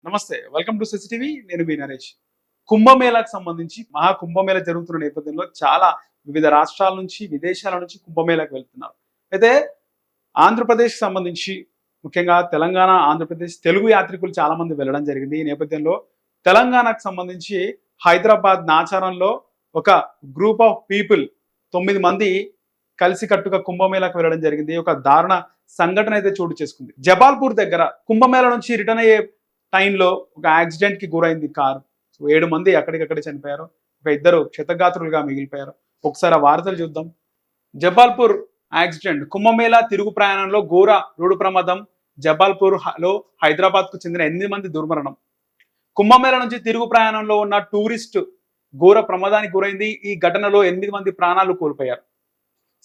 నమస్తే, welcome to CCTV. నేను మీ నరేష్. కుంభమేళాకు సంబంధించి మహాకుంభమేళ జరుగుతున్న నేపథ్యంలో చాలా వివిధ రాష్ట్రాల నుంచి, విదేశాల నుంచి కుంభమేళాకు వెళ్తున్నారు. అయితే ఆంధ్రప్రదేశ్కి సంబంధించి ముఖ్యంగా తెలంగాణ, ఆంధ్రప్రదేశ్ తెలుగు యాత్రికులు చాలా మంది వెళ్ళడం జరిగింది. ఈ నేపథ్యంలో తెలంగాణకు సంబంధించి హైదరాబాద్ నాచారంలో ఒక గ్రూప్ ఆఫ్ పీపుల్ 9 మంది కలిసికట్టుగా కుంభమేళాకు వెళ్ళడం జరిగింది. ఒక దారుణ సంఘటన అయితే చోటు చేసుకుంది. జబాల్పూర్ దగ్గర కుంభమేళా నుంచి రిటర్న్ అయ్యే టైంలో ఒక యాక్సిడెంట్ కి గురైంది కారు. సో 7 మంది అక్కడికక్కడే చనిపోయారు. ఒక 2 క్షతగాత్రులుగా మిగిలిపోయారు. ఒకసారి ఆ వార్తలు చూద్దాం. జబాల్పూర్ యాక్సిడెంట్. కుంభమేళా తిరుగు ప్రయాణంలో ఘోర రోడ్డు ప్రమాదం. జబాల్పూర్ లో హైదరాబాద్ కు చెందిన 8 మంది దుర్మరణం. కుంభమేళా నుంచి తిరుగు ప్రయాణంలో ఉన్న టూరిస్ట్ ఘోర ప్రమాదానికి గురైంది. ఈ ఘటనలో 8 మంది ప్రాణాలు కోల్పోయారు.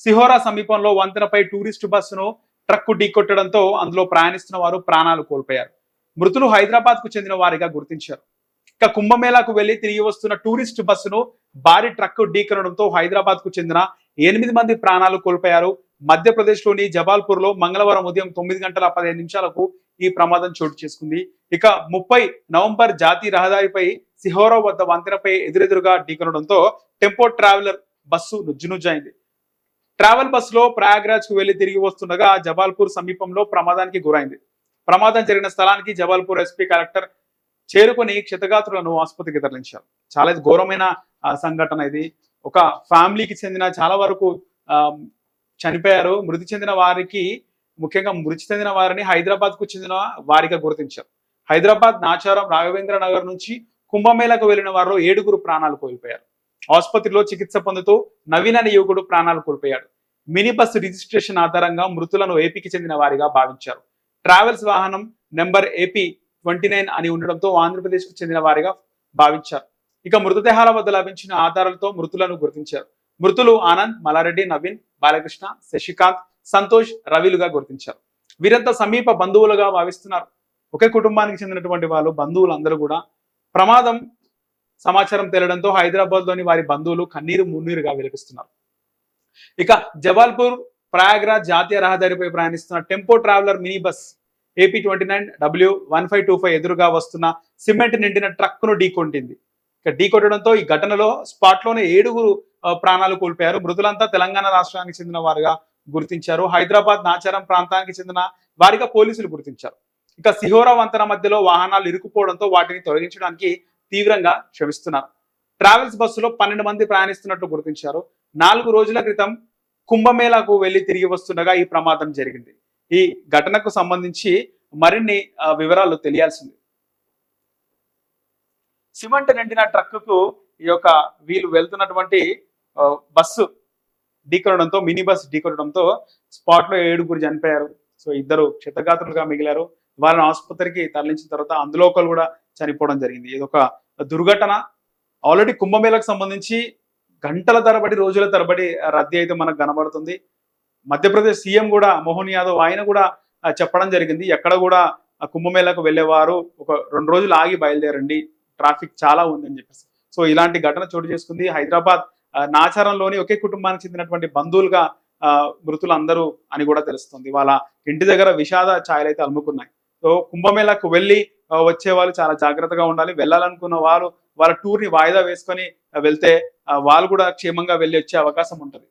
సిహోరా సమీపంలో వంతెనపై టూరిస్టు బస్సును ట్రక్కు ఢీకొట్టడంతో అందులో ప్రయాణిస్తున్న వారు ప్రాణాలు కోల్పోయారు. మృతులు హైదరాబాద్ కు చెందిన వారిగా గుర్తించారు. ఇక కుంభమేళాకు వెళ్లి తిరిగి వస్తున్న టూరిస్ట్ బస్సును భారీ ట్రక్కు ఢీకొనడంతో హైదరాబాద్ కు చెందిన 8 మంది ప్రాణాలు కోల్పోయారు. మధ్యప్రదేశ్ లోని జబాల్పూర్ లో మంగళవారం ఉదయం 9:15 ఈ ప్రమాదం చోటు చేసుకుంది. ఇక 30 నవంబర్ జాతీయ రహదారిపై సిహోరా వద్ద వంతెనపై ఎదురెదురుగా ఢీకొనడంతో టెంపో ట్రావెలర్ బస్సు నుజ్జునుజ్జైంది. ట్రావెల్ బస్సులో ప్రయాగ్రాజ్ కు వెళ్లి తిరిగి వస్తుండగా జబాల్పూర్ సమీపంలో ప్రమాదానికి గురైంది. ప్రమాదం జరిగిన స్థలానికి జబాల్పూర్ ఎస్పీ కలెక్టర్ చేరుకొని క్షతగాత్రులను ఆసుపత్రికి తరలించారు. చాలా ఘోరమైన సంఘటన ఇది. ఒక ఫ్యామిలీకి చెందిన చాలా వరకు చనిపోయారు. మృతి చెందిన వారికి, ముఖ్యంగా మృతి చెందిన వారిని హైదరాబాద్ కు చెందిన వారిగా గుర్తించారు. హైదరాబాద్ నాచారం రాఘవేంద్ర నగర్ నుంచి కుంభమేళాకు వెళ్లిన వారిలో 7 ప్రాణాలు కోల్పోయారు. ఆసుపత్రిలో చికిత్స పొందుతూ నవీన్ అనే యువకుడు ప్రాణాలు కోల్పోయాడు. మినీ బస్ రిజిస్ట్రేషన్ ఆధారంగా మృతులను ఏపీకి చెందిన వారిగా భావించారు. ట్రావెల్స్ వాహనం నెంబర్ AP 29 అని ఉండడంతో ఆంధ్రప్రదేశ్ కు చెందిన వారిగా భావించారు. ఇక మృతదేహాల వద్ద లభించిన ఆధారాలతో మృతులను గుర్తించారు. మృతులు ఆనంద్, మల్లారెడ్డి, నవీన్, బాలకృష్ణ, శశికాంత్, సంతోష్, రవిలుగా గుర్తించారు. వీరంతా సమీప బంధువులుగా భావిస్తున్నారు. ఒకే కుటుంబానికి చెందినటువంటి వాళ్ళు, బంధువులందరూ కూడా. ప్రమాదం సమాచారం తేలడంతో హైదరాబాద్ లోని వారి బంధువులు కన్నీరు మున్నీరుగా విలపిస్తున్నారు. ఇక జబాల్పూర్ ప్రయాగ్రాజ్ జాతీయ రహదారిపై ప్రయాణిస్తున్న tempo traveller mini bus AP 29 W1525 ఎదురుగా వస్తున్న సిమెంట్ నిండిన ట్రక్ ను ఢీకొట్టింది. ఇక ఢీకొట్టడంతో ఈ ఘటనలో స్పాట్ లోనే 7 ప్రాణాలు కోల్పోయారు. మృతులంతా తెలంగాణ రాష్ట్రానికి చెందిన వారుగా గుర్తించారు. హైదరాబాద్ నాచారం ప్రాంతానికి చెందిన వారిగా పోలీసులు గుర్తించారు. ఇక సిహోరా వంతెన మధ్యలో వాహనాలు ఇరుక్కుపోవడంతో వాటిని తొలగించడానికి తీవ్రంగా శ్రమిస్తున్నారు. ట్రావెల్స్ బస్సులో 12 మంది ప్రయాణిస్తున్నట్లు గుర్తించారు. 4 రోజుల క్రితం కుంభమేళాకు వెళ్లి తిరిగి వస్తుండగా ఈ ప్రమాదం జరిగింది. ఈ ఘటనకు సంబంధించి మరిన్ని వివరాలు తెలియాల్సింది. సిమెంట్ నిండిన ట్రక్కుకు వీళ్ళు వెళ్తున్నటువంటి బస్సు ఢీకొనడంతో, మినీ బస్ ఢీకొనడంతో స్పాట్ లో 7 చనిపోయారు. సో 2 క్షతగాత్రులుగా మిగిలారు. వాళ్ళని ఆసుపత్రికి తరలించిన తర్వాత అందులో ఒకరు కూడా చనిపోవడం జరిగింది. ఇది ఒక దుర్ఘటన. ఆల్రెడీ కుంభమేళకు సంబంధించి గంటల తరబడి, రోజుల తరబడి రద్దీ అయితే మనకు కనబడుతుంది. మధ్యప్రదేశ్ సీఎం కూడా మోహన్ యాదవ్, ఆయన కూడా చెప్పడం జరిగింది, ఎక్కడ కూడా కుంభమేళకు వెళ్ళేవారు ఒక 2 రోజులు ఆగి బయలుదేరండి, ట్రాఫిక్ చాలా ఉందని చెప్పేసి. సో ఇలాంటి ఘటన చోటు చేసుకుంది. హైదరాబాద్ నాచారంలోని ఒకే కుటుంబానికి చెందినటువంటి బంధువులుగా మృతులందరూ అని కూడా తెలుస్తుంది. వాళ్ళ ఇంటి దగ్గర విషాద ఛాయలు అయితే అలుముకున్నాయి. సో కుంభమేళకు వెళ్ళి వచ్చే వాళ్ళు చాలా జాగ్రత్తగా ఉండాలి. వెళ్ళాలనుకున్న వాళ్ళు వాళ్ళ టూర్ ని వాయిదా వేసుకొని వెళ్తే వాళ్ళు కూడా క్షేమంగా వెళ్ళి వచ్చే అవకాశం ఉంటుంది.